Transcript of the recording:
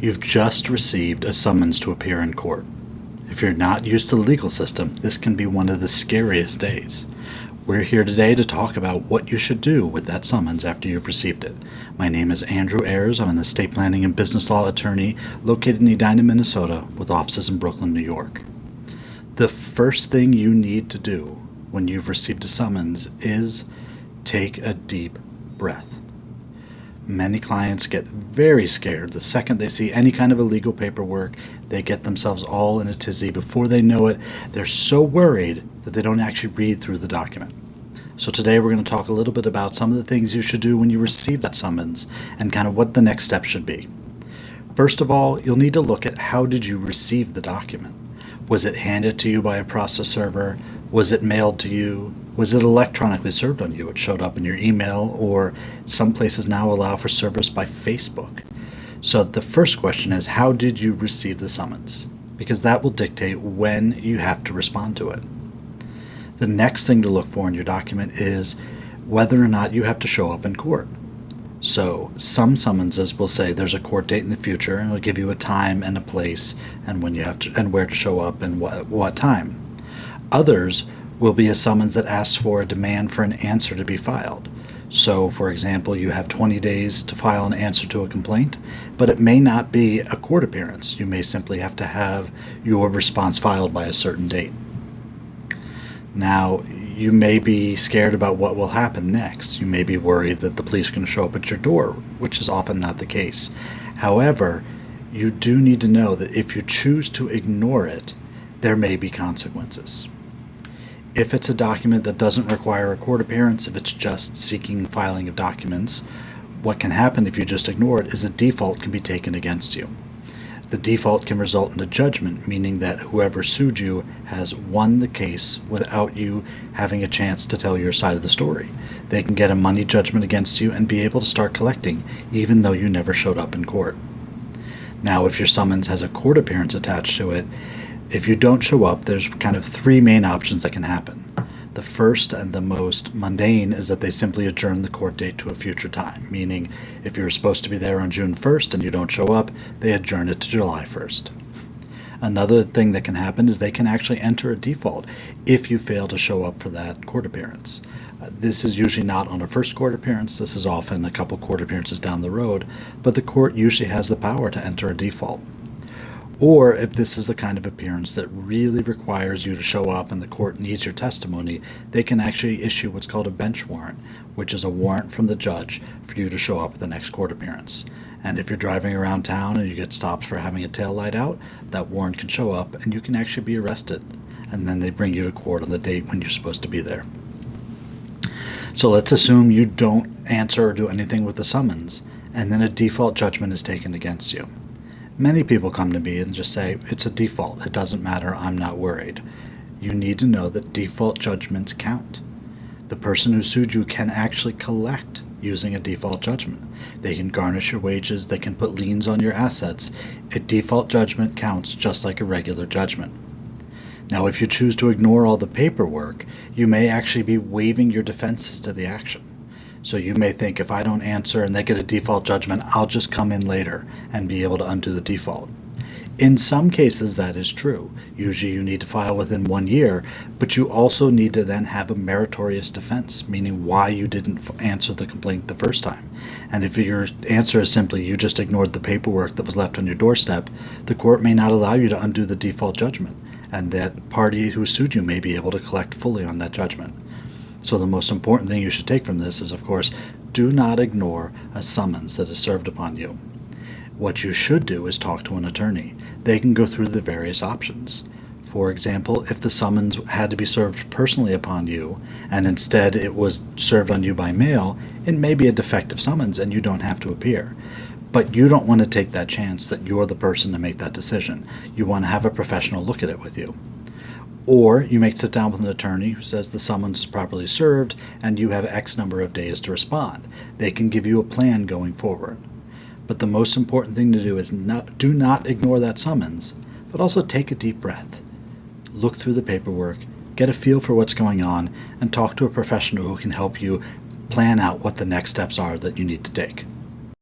You've just received a summons to appear in court. If you're not used to the legal system, this can be one of the scariest days. We're here today to talk about what you should do with that summons after you've received it. My name is Andrew Ayers. I'm an estate planning and business law attorney located in Edina, Minnesota, with offices in Brooklyn, New York. The first thing you need to do when you've received a summons is take a deep breath. Many clients get very scared the second they see any kind of illegal paperwork. They get themselves all in a tizzy. Before they know it, they're so worried that they don't actually read through the document. So today we're going to talk a little bit about some of the things you should do when you receive that summons and kind of what the next step should be. First of all, you'll need to look at how did you receive the document. Was it handed to you by a process server? Was it mailed to you? Was it electronically served on you? It showed up in your email, or some places now allow for service by Facebook. So the first question is, how did you receive the summons? Because that will dictate when you have to respond to it. The next thing to look for in your document is whether or not you have to show up in court. So some summonses will say there's a court date in the future, and it'll give you a time and a place and when you have to and where to show up and what time. Others will be a summons that asks for a demand for an answer to be filed. So, for example, you have 20 days to file an answer to a complaint, but it may not be a court appearance. You may simply have to have your response filed by a certain date. Now, you may be scared about what will happen next. You may be worried that the police are going to show up at your door, which is often not the case. However, you do need to know that if you choose to ignore it, there may be consequences. If it's a document that doesn't require a court appearance, if it's just seeking filing of documents, what can happen if you just ignore it is a default can be taken against you. The default can result in a judgment, meaning that whoever sued you has won the case without you having a chance to tell your side of the story. They can get a money judgment against you and be able to start collecting, even though you never showed up in court. Now, if your summons has a court appearance attached to it, if you don't show up, there's kind of three main options that can happen. The first and the most mundane is that they simply adjourn the court date to a future time, meaning if you're supposed to be there on June 1st and you don't show up, they adjourn it to July 1st. Another thing that can happen is they can actually enter a default if you fail to show up for that court appearance. This is usually not on a first court appearance. This is often a couple court appearances down the road, but the court usually has the power to enter a default. Or if this is the kind of appearance that really requires you to show up and the court needs your testimony, they can actually issue what's called a bench warrant, which is a warrant from the judge for you to show up at the next court appearance. And if you're driving around town and you get stopped for having a tail light out, that warrant can show up and you can actually be arrested. And then they bring you to court on the date when you're supposed to be there. So let's assume you don't answer or do anything with the summons, and then a default judgment is taken against you. Many people come to me and just say, it's a default, it doesn't matter, I'm not worried. You need to know that default judgments count. The person who sued you can actually collect using a default judgment. They can garnish your wages, they can put liens on your assets. A default judgment counts just like a regular judgment. Now, if you choose to ignore all the paperwork, you may actually be waiving your defenses to the action. So you may think, if I don't answer and they get a default judgment, I'll just come in later and be able to undo the default. In some cases, that is true. Usually you need to file within 1 year, but you also need to then have a meritorious defense, meaning why you didn't answer the complaint the first time. And if your answer is simply you just ignored the paperwork that was left on your doorstep, the court may not allow you to undo the default judgment, and that party who sued you may be able to collect fully on that judgment. So the most important thing you should take from this is, of course, do not ignore a summons that is served upon you. What you should do is talk to an attorney. They can go through the various options. For example, if the summons had to be served personally upon you, and instead it was served on you by mail, it may be a defective summons and you don't have to appear. But you don't want to take that chance that you're the person to make that decision. You want to have a professional look at it with you. Or you may sit down with an attorney who says the summons is properly served and you have X number of days to respond. They can give you a plan going forward. But the most important thing to do is do not ignore that summons, but also take a deep breath. Look through the paperwork, get a feel for what's going on, and talk to a professional who can help you plan out what the next steps are that you need to take.